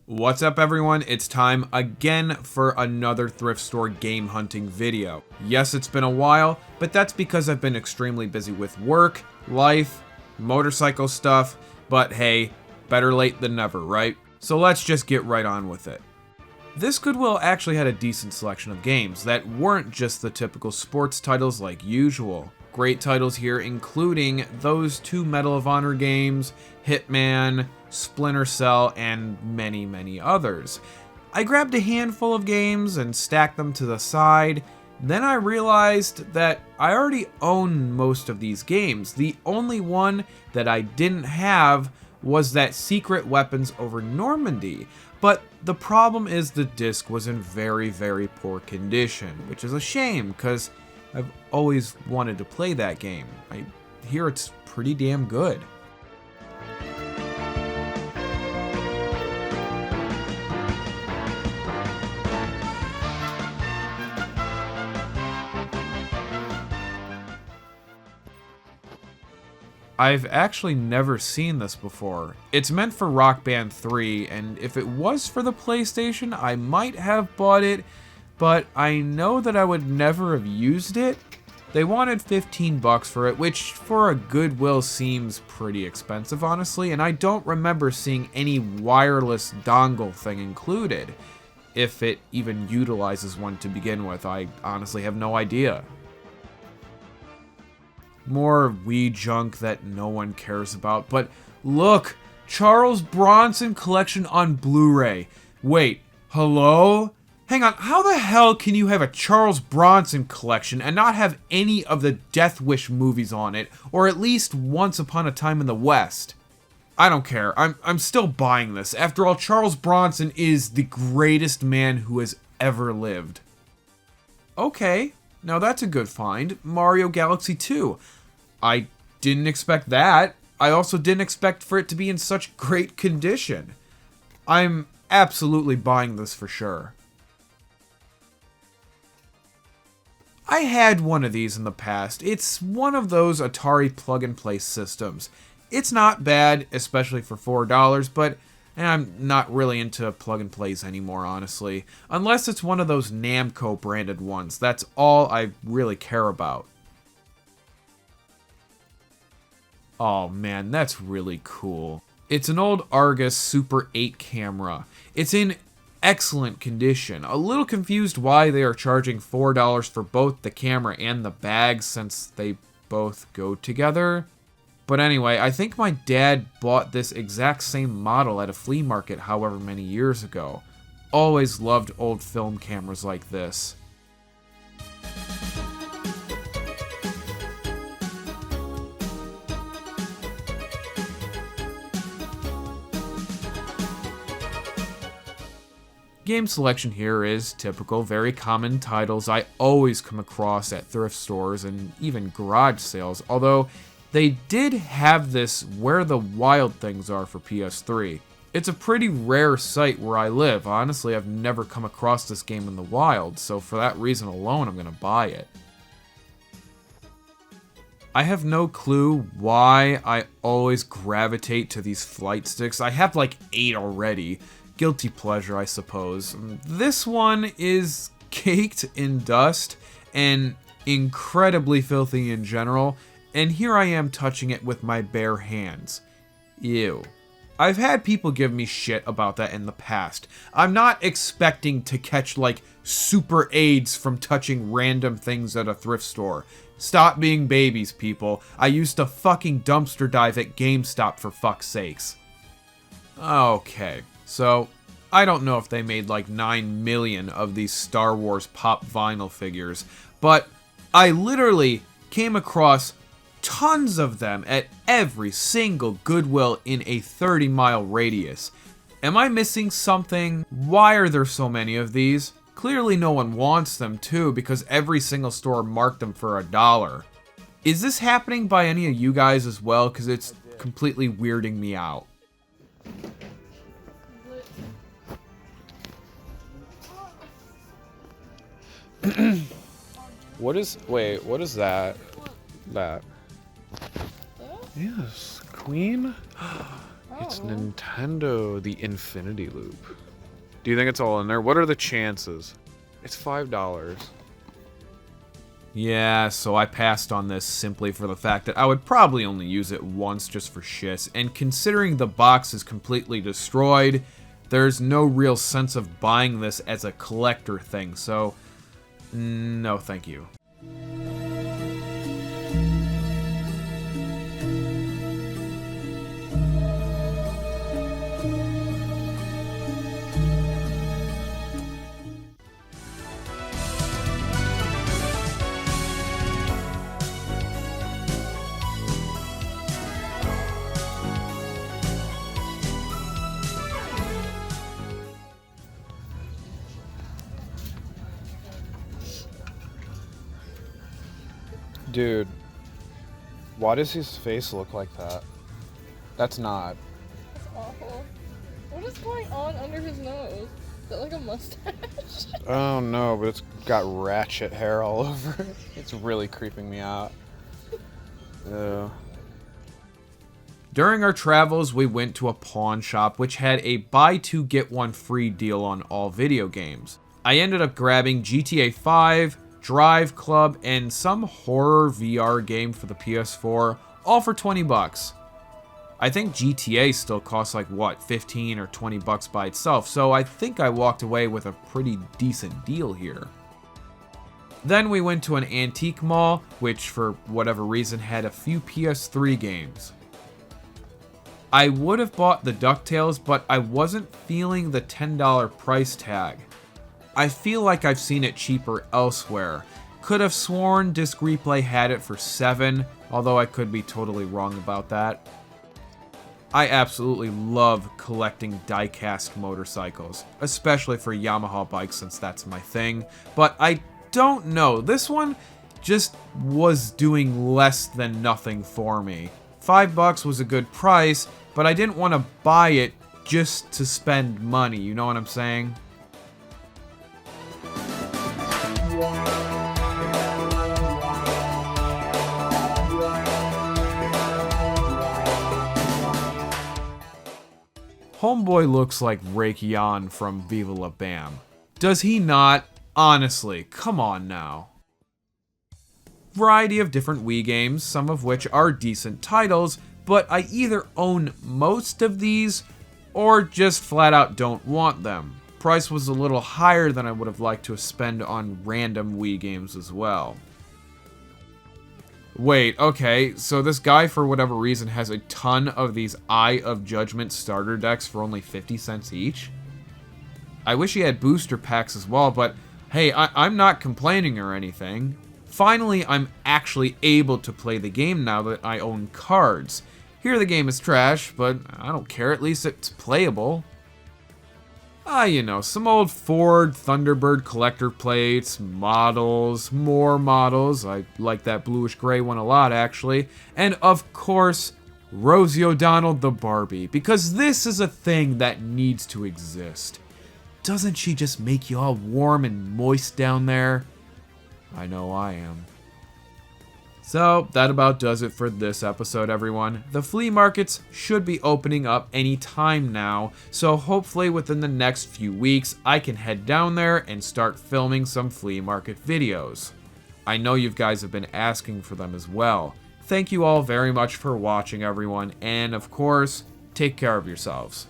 What's up everyone, it's time again for another thrift store game hunting video. Yes, it's been a while, but that's because I've been extremely busy with work, life, motorcycle stuff, but hey, better late than never, right? So let's just get right on with it. This Goodwill actually had a decent selection of games that weren't just the typical sports titles like usual. Great titles here including those two Medal of Honor games, Hitman, Splinter Cell, and many others. I grabbed a handful of games and stacked them to the side. Then I realized that I already own most of these games. The only one that I didn't have was that Secret Weapons over Normandy. But the problem is the disc was in very poor condition, which is a shame because I've always wanted to play that game. I hear it's pretty damn good. I've actually never seen this before. It's meant for Rock Band 3, and if it was for the PlayStation, I might have bought it, but I know that I would never have used it. They wanted 15 bucks for it, which for a Goodwill seems pretty expensive, honestly, and I don't remember seeing any wireless dongle thing included. If it even utilizes one to begin with, I honestly have no idea. More Wii junk that no one cares about, but look! Charles Bronson collection on Blu-ray. Wait, hello? Hang on, how the hell can you have a Charles Bronson collection and not have any of the Death Wish movies on it, or at least Once Upon a Time in the West? I don't care, I'm still buying this. After all, Charles Bronson is the greatest man who has ever lived. Okay. Now that's a good find. Mario Galaxy 2. I didn't expect that. I also didn't expect for it to be in such great condition. I'm absolutely buying this for sure. I had one of these in the past. It's one of those Atari plug-and-play systems. It's not bad, especially for $4, but I'm not really into plug-and-plays anymore, honestly. Unless it's one of those Namco branded ones. That's all I really care about. Oh man, that's really cool. It's an old Argus Super 8 camera. It's in excellent condition. A little confused why they are charging $4 for both the camera and the bag since they both go together. But anyway, I think my dad bought this exact same model at a flea market however many years ago. Always loved old film cameras like this. Game selection here is typical, very common titles I always come across at thrift stores and even garage sales, although they did have this Where the Wild Things Are for PS3. It's a pretty rare sight where I live. Honestly, I've never come across this game in the wild, so for that reason alone, I'm gonna buy it. I have no clue why I always gravitate to these flight sticks. I have like 8 already. Guilty pleasure, I suppose. This one is caked in dust and incredibly filthy in general, and here I am touching it with my bare hands. Ew. I've had people give me shit about that in the past. I'm not expecting to catch, like, super AIDS from touching random things at a thrift store. Stop being babies, people. I used to fucking dumpster dive at GameStop for fuck's sakes. Okay, so I don't know if they made like 9 million of these Star Wars pop vinyl figures, but I literally came across tons of them at every single Goodwill in a 30-mile radius. Am I missing something? Why are there so many of these? Clearly no one wants them too, because every single store marked them for $1. Is this happening by any of you guys as well? Because it's completely weirding me out. What is that? That. Yes, Queen? It's Oh. Nintendo, the Infinity Loop. Do you think it's all in there? What are the chances? It's $5. Yeah, so I passed on this simply for the fact that I would probably only use it once just for shits, and considering the box is completely destroyed, there's no real sense of buying this as a collector thing, so no thank you. Dude, why does his face look like that? That's not. That's awful. What is going on under his nose? Is that like a mustache? Oh no, but it's got ratchet hair all over it. It's really creeping me out. Ew. During our travels, we went to a pawn shop which had a buy two get one free deal on all video games. I ended up grabbing GTA 5, Drive Club, and some horror VR game for the PS4, all for 20 bucks. I think GTA still costs like, what, 15 or 20 bucks by itself, so I think I walked away with a pretty decent deal here. Then we went to an antique mall, which for whatever reason had a few PS3 games. I would have bought the DuckTales, but I wasn't feeling the $10 price tag. I feel like I've seen it cheaper elsewhere. Could have sworn Disc Replay had it for $7, although I could be totally wrong about that. I absolutely love collecting diecast motorcycles, especially for Yamaha bikes since that's my thing, but I don't know, this one just was doing less than nothing for me. $5 was a good price, but I didn't want to buy it just to spend money, you know what I'm saying? Homeboy looks like Raytheon from Viva La Bam. Does he not? Honestly, come on now. Variety of different Wii games, some of which are decent titles, but I either own most of these or just flat out don't want them. Price was a little higher than I would have liked to spend on random Wii games as well. Wait, okay, so this guy for whatever reason has a ton of these Eye of Judgment starter decks for only 50 cents each? I wish he had booster packs as well, but hey, I'm not complaining or anything. Finally, I'm actually able to play the game now that I own cards. Here the game is trash, but I don't care, at least it's playable. You know, some old Ford Thunderbird collector plates, models, more models. I like that bluish gray one a lot, actually. And of course, Rosie O'Donnell the Barbie, because this is a thing that needs to exist. Doesn't she just make you all warm and moist down there? I know I am. So, that about does it for this episode, everyone. The flea markets should be opening up any time now, so hopefully within the next few weeks, I can head down there and start filming some flea market videos. I know you guys have been asking for them as well. Thank you all very much for watching, everyone, and of course, take care of yourselves.